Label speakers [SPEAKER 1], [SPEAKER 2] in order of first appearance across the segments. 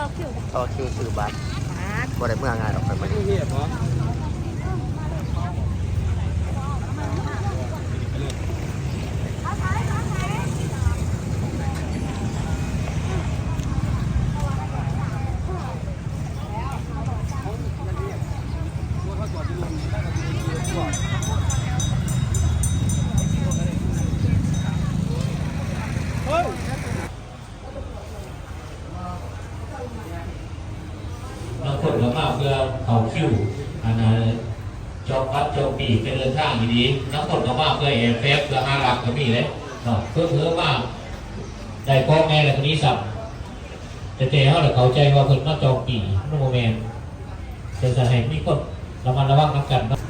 [SPEAKER 1] ต่อคิวซื้อบัตรบ่ได้เมื่อไงหรอกไปมัน
[SPEAKER 2] เหี้ยเหรอ
[SPEAKER 3] บางคนก็มาเพื่อเขาคิวอันนั้นจองวัดจองปีเป็นเดินทางดีๆบางคนก็มาเพื่อเอฟเอฟเพื่อหาหลักก็มีเลยเนาะเพื่อมาได้กองแม่อะไรคนนี้สับแต่เขาเลยเข้าใจว่าคนมาจองปีนุ่มแมนจะให้มีคนระมัดระวังน้ำกันเนาะ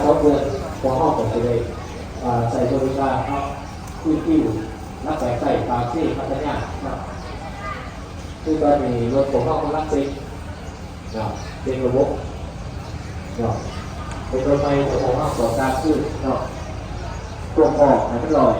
[SPEAKER 4] เขาเกิดหัวห้องผมไปเลยใส่บริการครับที่นักแสงใส่ปาซี่พัฒนาครับซึ่งก็มีรถผมห้องรักซิงเป็นระบบเป็นรถไฟของห้องต่อการขึ้นตัวออกให้มันลอย